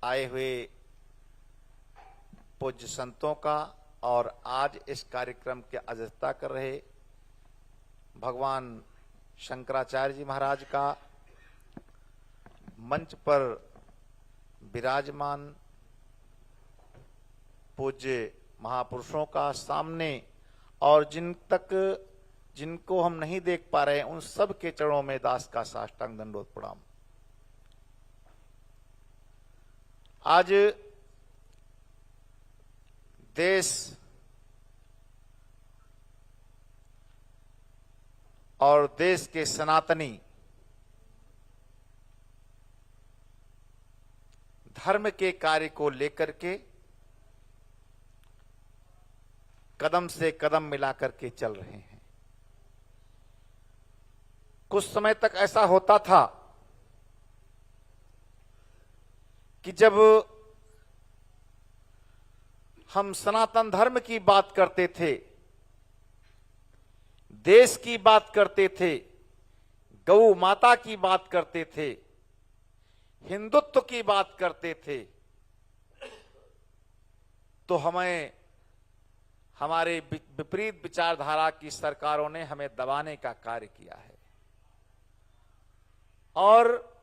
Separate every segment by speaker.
Speaker 1: आए हुए पूज्य संतों का और आज इस कार्यक्रम की अध्यक्षता कर रहे भगवान शंकराचार्य जी महाराज का, मंच पर विराजमान पूज्य महापुरुषों का, सामने और जिनको हम नहीं देख पा रहे हैं उन सब के चरणों में दास का साष्टांग दंडवत प्रणाम। आज देश और देश के सनातनी धर्म के कार्य को लेकर के कदम से कदम मिलाकर के चल रहे हैं। कुछ समय तक ऐसा होता था कि जब हम सनातन धर्म की बात करते थे, देश की बात करते थे, गौ माता की बात करते थे, हिंदुत्व की बात करते थे, तो हमें हमारे विपरीत विचारधारा की सरकारों ने हमें दबाने का कार्य किया है। और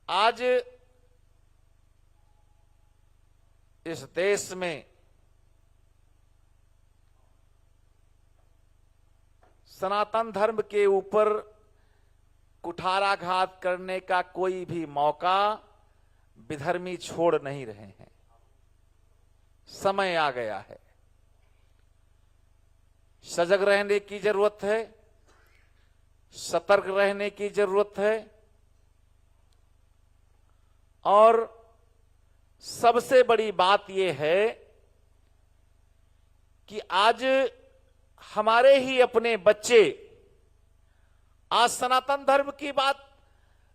Speaker 1: आज इस देश में सनातन धर्म के ऊपर कुठाराघात करने का कोई भी मौका विधर्मी छोड़ नहीं रहे हैं। समय आ गया है, सजग रहने की जरूरत है, सतर्क रहने की जरूरत है। और सबसे बड़ी बात यह है कि आज हमारे ही अपने बच्चे, आज सनातन धर्म की बात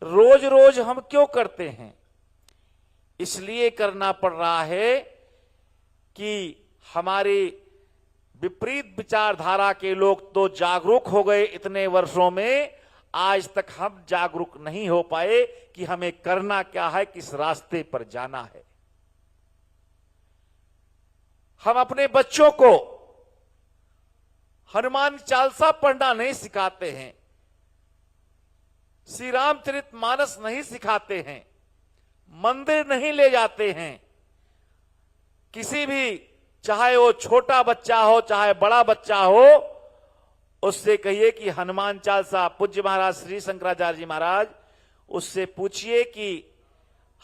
Speaker 1: रोज रोज हम क्यों करते हैं? इसलिए करना पड़ रहा है कि हमारे विपरीत विचारधारा के लोग तो जागरूक हो गए इतने वर्षों में, आज तक हम जागरूक नहीं हो पाए कि हमें करना क्या है, किस रास्ते पर जाना है। हम अपने बच्चों को हनुमान चालीसा पढ़ना नहीं सिखाते हैं, श्री रामचरितमानस नहीं सिखाते हैं, मंदिर नहीं ले जाते हैं। किसी भी, चाहे वो छोटा बच्चा हो चाहे बड़ा बच्चा हो, उससे कहिए कि हनुमान चालीसा, पूज्य महाराज श्री शंकराचार्य जी महाराज, उससे पूछिए कि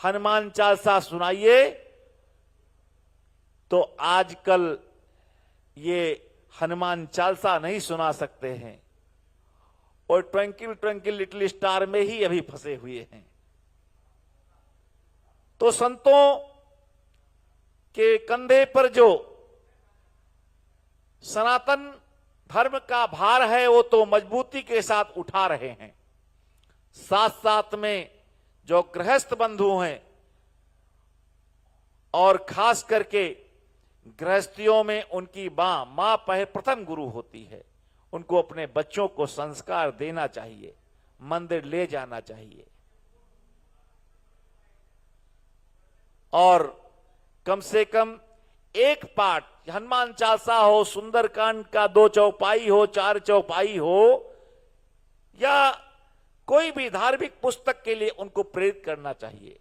Speaker 1: हनुमान चालीसा सुनाइए, तो आजकल ये हनुमान चालीसा नहीं सुना सकते हैं और ट्विंकल ट्विंकल लिटिल स्टार में ही अभी फंसे हुए हैं। तो संतों के कंधे पर जो सनातन धर्म का भार है वो तो मजबूती के साथ उठा रहे हैं। साथ साथ में जो गृहस्थ बंधु हैं और खास करके गृहस्थियों में उनकी मां प्रथम गुरु होती है, उनको अपने बच्चों को संस्कार देना चाहिए, मंदिर ले जाना चाहिए और कम से कम एक पाठ, हनुमान चालीसा हो, सुंदरकांड का 2 चौपाई हो, 4 चौपाई हो, या कोई भी धार्मिक पुस्तक के लिए उनको प्रेरित करना चाहिए।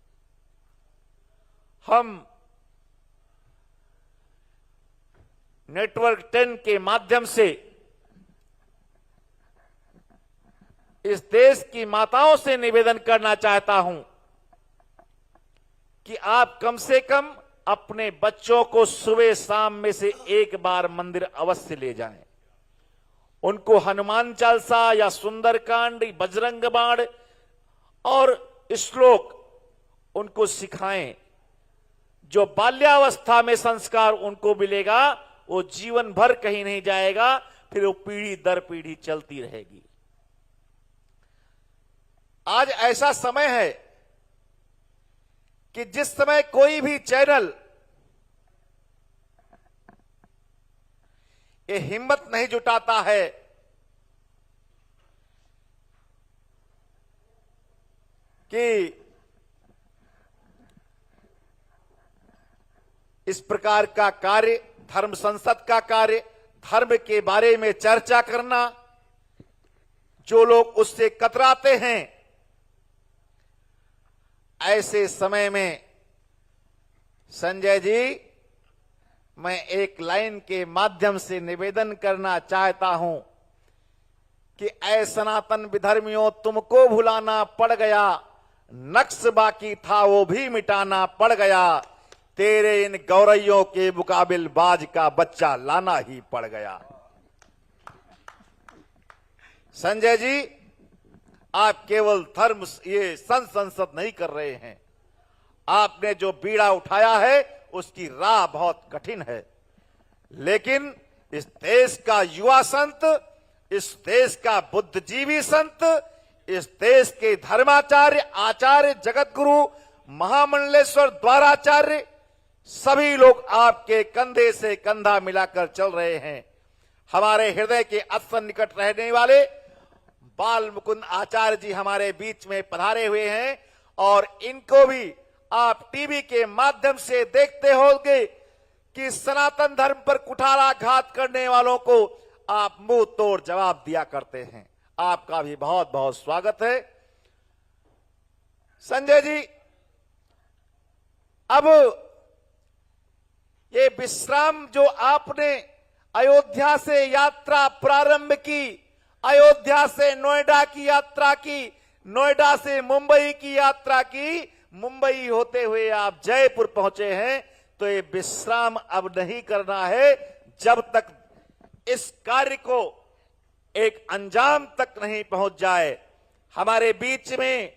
Speaker 1: हम नेटवर्क 10 के माध्यम से इस देश की माताओं से निवेदन करना चाहता हूं कि आप कम से कम अपने बच्चों को सुबह शाम में से एक बार मंदिर अवश्य ले जाएं। उनको हनुमान चालीसा या सुंदरकांड, बजरंग बाण और श्लोक उनको सिखाएं। जो बाल्यावस्था में संस्कार उनको मिलेगा वो जीवन भर कहीं नहीं जाएगा, फिर वो पीढ़ी दर पीढ़ी चलती रहेगी। आज ऐसा समय है कि जिस समय कोई भी चैनल ये हिम्मत नहीं जुटाता है कि इस प्रकार का कार्य, धर्म संसद का कार्य, धर्म के बारे में चर्चा करना, जो लोग उससे कतराते हैं, ऐसे समय में संजय जी, मैं एक लाइन के माध्यम से निवेदन करना चाहता हूं कि ऐ सनातन विधर्मियों, तुमको भुलाना पड़ गया, नक्श बाकी था वो भी मिटाना पड़ गया, तेरे इन गौरैयों के मुकाबिल बाज का बच्चा लाना ही पड़ गया। संजय जी, आप केवल धर्म ये संसद नहीं कर रहे हैं, आपने जो बीड़ा उठाया है उसकी राह बहुत कठिन है, लेकिन इस देश का युवा संत, इस देश का बुद्धिजीवी संत, इस देश के धर्माचार्य, आचार्य, जगतगुरु, महामंडलेश्वर द्वाराचार्य, सभी लोग आपके कंधे से कंधा मिलाकर चल रहे हैं। हमारे हृदय के अत्यंत निकट रहने वाले बाल मुकुंद आचार्य जी हमारे बीच में पधारे हुए हैं, और इनको भी आप टीवी के माध्यम से देखते होंगे कि सनातन धर्म पर कुठाराघात करने वालों को आप मुंह तोड़ जवाब दिया करते हैं। आपका भी बहुत बहुत स्वागत है। संजय जी, अब ये विश्राम जो आपने अयोध्या से यात्रा प्रारंभ की, अयोध्या से नोएडा की यात्रा की, नोएडा से मुंबई की यात्रा की, मुंबई होते हुए आप जयपुर पहुंचे हैं, तो ये विश्राम अब नहीं करना है जब तक इस कार्य को एक अंजाम तक नहीं पहुंच जाए। हमारे बीच में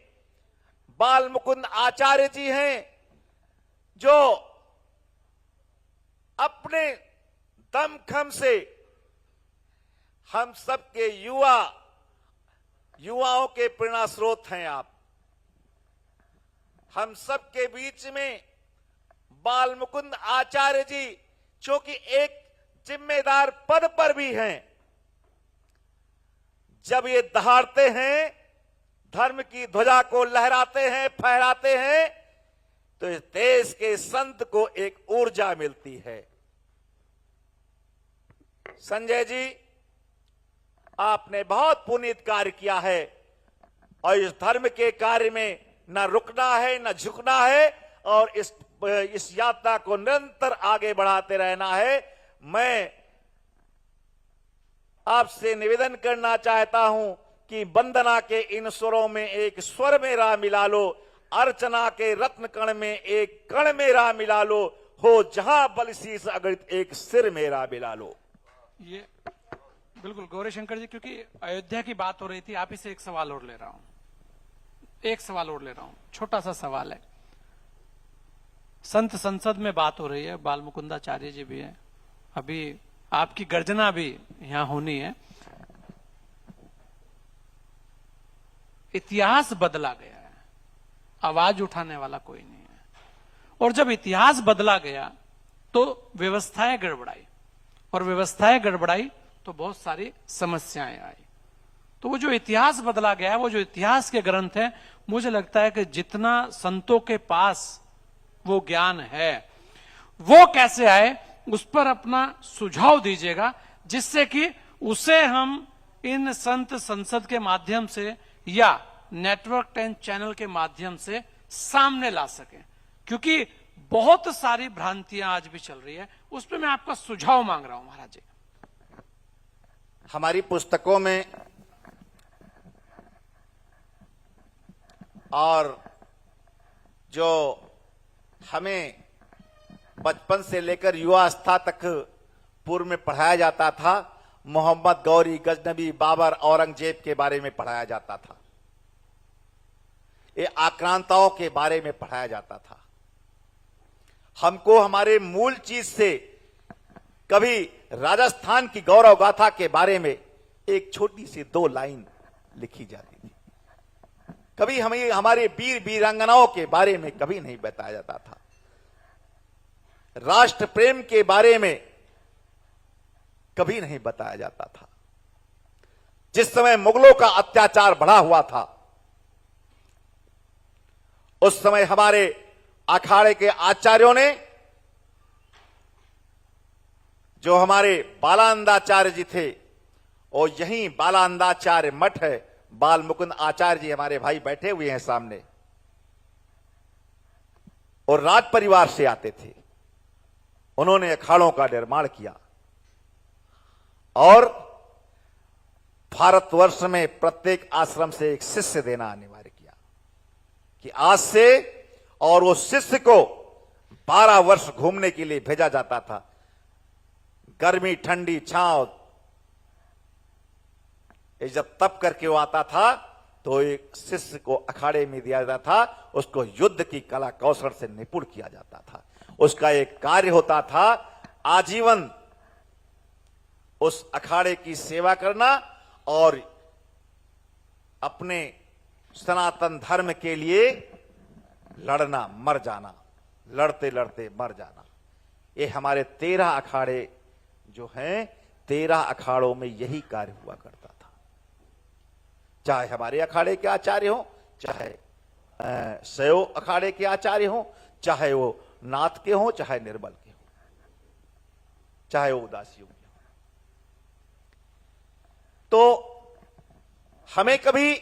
Speaker 1: बाल मुकुंद आचार्य जी हैं, जो अपने दमखम से हम सबके युवाओं के प्रेरणा स्रोत हैं आप। हम सबके बीच में बाल मुकुंद आचार्य जी, जो कि एक जिम्मेदार पद पर भी हैं, जब ये दहाड़ते हैं, धर्म की ध्वजा को लहराते हैं, फहराते हैं, तो इस देश के संत को एक ऊर्जा मिलती है। संजय जी, आपने बहुत पुनीत कार्य किया है, और इस धर्म के कार्य में न रुकना है, न झुकना है, और इस यात्रा को निरंतर आगे बढ़ाते रहना है। मैं आपसे निवेदन करना चाहता हूं कि वंदना के इन स्वरों में एक स्वर मेरा मिला लो, अर्चना के रत्न कण में एक कण मेरा मिला लो, हो जहां बलशीष अगणित एक सिर मेरा मिला लो।
Speaker 2: ये बिल्कुल गौरी शंकर जी, क्योंकि अयोध्या की बात हो रही थी, आप इसे एक सवाल और ले रहा हूं, छोटा सा सवाल है। संत संसद में बात हो रही है, बाल मुकुंदाचार्य जी भी हैं, अभी आपकी गर्जना भी यहां होनी है। इतिहास बदला गया है, आवाज उठाने वाला कोई नहीं है, और जब इतिहास बदला गया तो व्यवस्थाएं गड़बड़ाई, और व्यवस्थाएं गड़बड़ाई तो बहुत सारी समस्याएं आई। तो वो जो इतिहास बदला गया है, वो जो इतिहास के ग्रंथ हैं, मुझे लगता है कि जितना संतों के पास वो ज्ञान है, वो कैसे आए, उस पर अपना सुझाव दीजिएगा, जिससे कि उसे हम इन संत संसद के माध्यम से या नेटवर्क 10 चैनल के माध्यम से सामने ला सकें। क्योंकि बहुत सारी भ्रांतियां आज भी चल रही है, उस पर मैं आपका सुझाव मांग रहा हूं महाराज जी।
Speaker 1: हमारी पुस्तकों में और जो हमें बचपन से लेकर युवावस्था तक पूर्व में पढ़ाया जाता था, मोहम्मद गौरी, गजनबी, बाबर, औरंगजेब के बारे में पढ़ाया जाता था, ये आक्रांताओं के बारे में पढ़ाया जाता था। हमको हमारे मूल चीज से कभी राजस्थान की गौरव गाथा के बारे में एक छोटी सी 2 लाइन लिखी जाती थी, कभी हमें हमारे वीर वीरांगनाओं के बारे में कभी नहीं बताया जाता था, राष्ट्र प्रेम के बारे में कभी नहीं बताया जाता था। जिस समय मुगलों का अत्याचार बढ़ा हुआ था, उस समय हमारे अखाड़े के आचार्यों ने जो हमारे बालानंदाचार्य जी थे, और यही बालानंदाचार्य मठ है, बाल मुकुंद आचार्य जी हमारे भाई बैठे हुए हैं सामने, और राज परिवार से आते थे। उन्होंने अखाड़ों का निर्माण किया और भारतवर्ष में प्रत्येक आश्रम से एक शिष्य देना अनिवार्य किया कि आज से, और वो शिष्य को 12 वर्ष घूमने के लिए भेजा जाता था। गर्मी, ठंडी, छांव, ये जब तप करके वो आता था तो एक शिष्य को अखाड़े में दिया जाता था, उसको युद्ध की कला कौशल से निपुण किया जाता था। उसका एक कार्य होता था आजीवन उस अखाड़े की सेवा करना और अपने सनातन धर्म के लिए लड़ना, मर जाना, लड़ते लड़ते मर जाना। ये हमारे 13 अखाड़े जो हैं, 13 अखाड़ों में यही कार्य हुआ करता था। चाहे हमारे अखाड़े के आचार्य हो, चाहे शैव अखाड़े के आचार्य हो, चाहे वो नाथ के हो, चाहे निर्मल के हो, चाहे वो उदासियों के हो। तो हमें कभी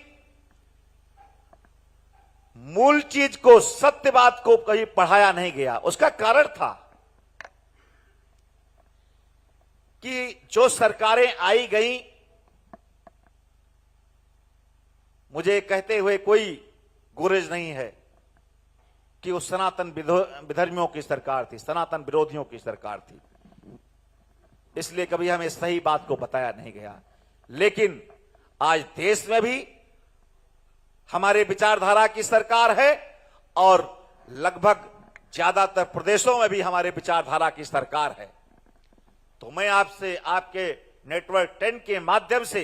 Speaker 1: मूल चीज को, सत्य बात को कभी पढ़ाया नहीं गया। उसका कारण था कि जो सरकारें आई गई, मुझे कहते हुए कोई गुरेज नहीं है कि वो सनातन विधर्मियों की सरकार थी, सनातन विरोधियों की सरकार थी, इसलिए कभी हमें सही बात को बताया नहीं गया। लेकिन आज देश में भी हमारे विचारधारा की सरकार है और लगभग ज्यादातर प्रदेशों में भी हमारे विचारधारा की सरकार है। तो मैं आपसे, आपके नेटवर्क 10 के माध्यम से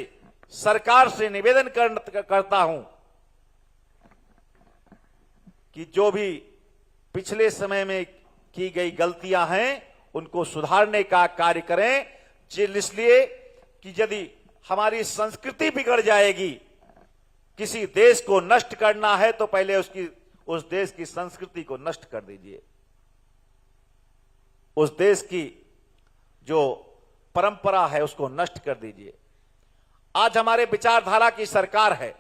Speaker 1: सरकार से निवेदन करता हूं कि जो भी पिछले समय में की गई गलतियां हैं उनको सुधारने का कार्य करें, इसलिए कि यदि हमारी संस्कृति बिगड़ जाएगी, किसी देश को नष्ट करना है तो पहले उस देश की संस्कृति को नष्ट कर दीजिए, उस देश की जो परंपरा है उसको नष्ट कर दीजिए। आज हमारे विचारधारा की सरकार है।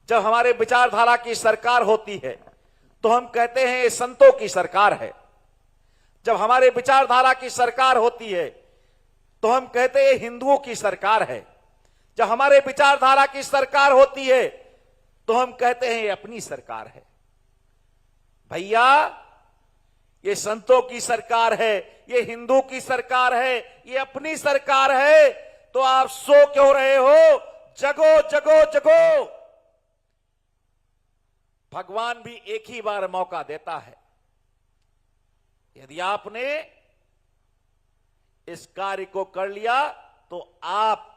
Speaker 1: जब हमारे विचारधारा की सरकार होती है तो हम कहते हैं ये संतों की सरकार है। जब हमारे विचारधारा की सरकार होती है तो हम कहते हैं हिंदुओं की सरकार है। जब हमारे विचारधारा की सरकार होती है तो हम कहते हैं ये अपनी सरकार है। भैया, ये संतों की सरकार है, ये हिंदू की सरकार है, ये अपनी सरकार है, तो आप सो क्यों रहे हो? जगो जगो जगो। भगवान भी एक ही बार मौका देता है। यदि आपने इस कार्य को कर लिया तो आप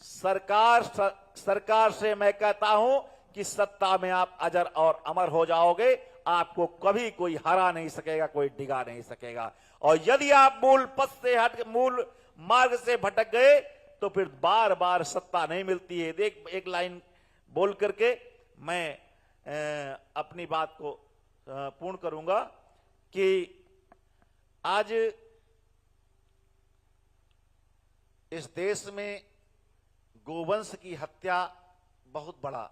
Speaker 1: सरकार से मैं कहता हूं कि सत्ता में आप अजर और अमर हो जाओगे। आपको कभी कोई हरा नहीं सकेगा, कोई डिगा नहीं सकेगा। और यदि आप मूल पथ से मूल मार्ग से भटक गए तो फिर बार बार सत्ता नहीं मिलती है। देख, एक लाइन बोल करके मैं अपनी बात को पूर्ण करूंगा कि आज इस देश में गोवंश की हत्या बहुत बड़ा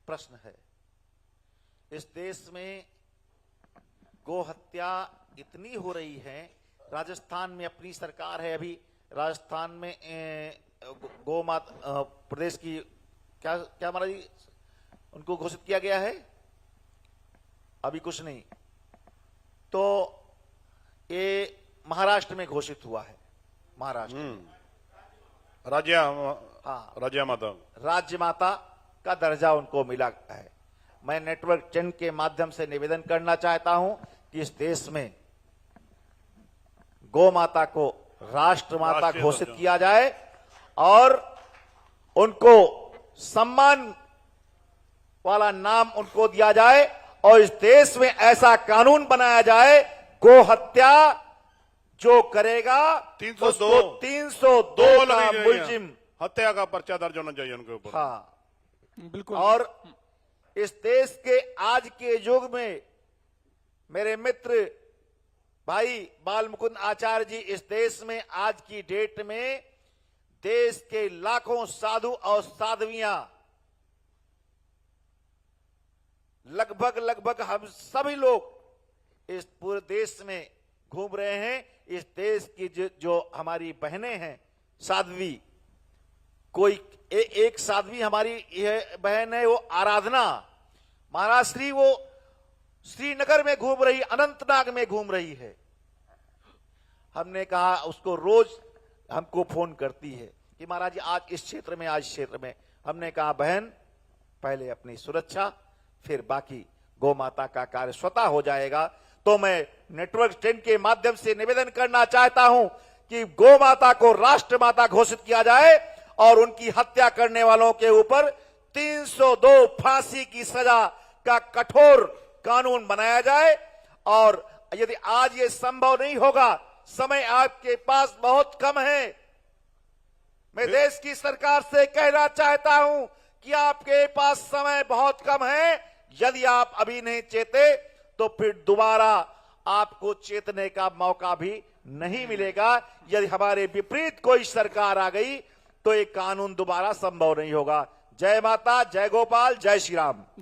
Speaker 1: प्रश्न है। इस देश में गो हत्या इतनी हो रही है। राजस्थान में अपनी सरकार है, अभी राजस्थान में गो माता प्रदेश की क्या क्या महाराज जी उनको घोषित किया गया है, अभी कुछ नहीं। तो ये महाराष्ट्र में घोषित हुआ है, महाराष्ट्र
Speaker 3: राज्य माता,
Speaker 1: राज्य माता का दर्जा उनको मिला है। मैं नेटवर्क 10 के माध्यम से निवेदन करना चाहता हूं कि इस देश में गौ माता को राष्ट्र माता घोषित किया जाए और उनको सम्मान वाला नाम उनको दिया जाए और इस देश में ऐसा कानून बनाया जाए, गो हत्या जो करेगा 302 का मुलजिम
Speaker 3: हत्या का पर्चा दर्ज होना चाहिए उनके ऊपर।
Speaker 1: हाँ,
Speaker 2: बिल्कुल।
Speaker 1: और इस देश के आज के युग में मेरे मित्र भाई बाल मुकुंद आचार्य जी, इस देश में आज की डेट में देश के लाखों साधु और साध्वियां, लगभग हम सभी लोग इस पूरे देश में घूम रहे हैं। इस देश की जो हमारी बहनें हैं साध्वी, कोई एक साध्वी हमारी यह बहन है, वो आराधना महाराष्ट्री, वो श्रीनगर में घूम रही, अनंतनाग में घूम रही है। हमने कहा, उसको रोज हमको फोन करती है कि महाराज जी आज इस क्षेत्र में, आज क्षेत्र में। हमने कहा बहन, पहले अपनी सुरक्षा, फिर बाकी गौ माता का कार्य स्वतः हो जाएगा। तो मैं नेटवर्क 10 के माध्यम से निवेदन करना चाहता हूं कि गौ माता को राष्ट्र माता घोषित किया जाए और उनकी हत्या करने वालों के ऊपर 302 फांसी की सजा का कठोर कानून बनाया जाए। और यदि आज ये संभव नहीं होगा, समय आपके पास बहुत कम है, मैं देश की सरकार से कहना चाहता हूं कि आपके पास समय बहुत कम है। यदि आप अभी नहीं चेते तो फिर दोबारा आपको चेतने का मौका भी नहीं मिलेगा। यदि हमारे विपरीत कोई सरकार आ गई तो ये कानून दोबारा संभव नहीं होगा। जय माता, जय गोपाल, जय श्री राम।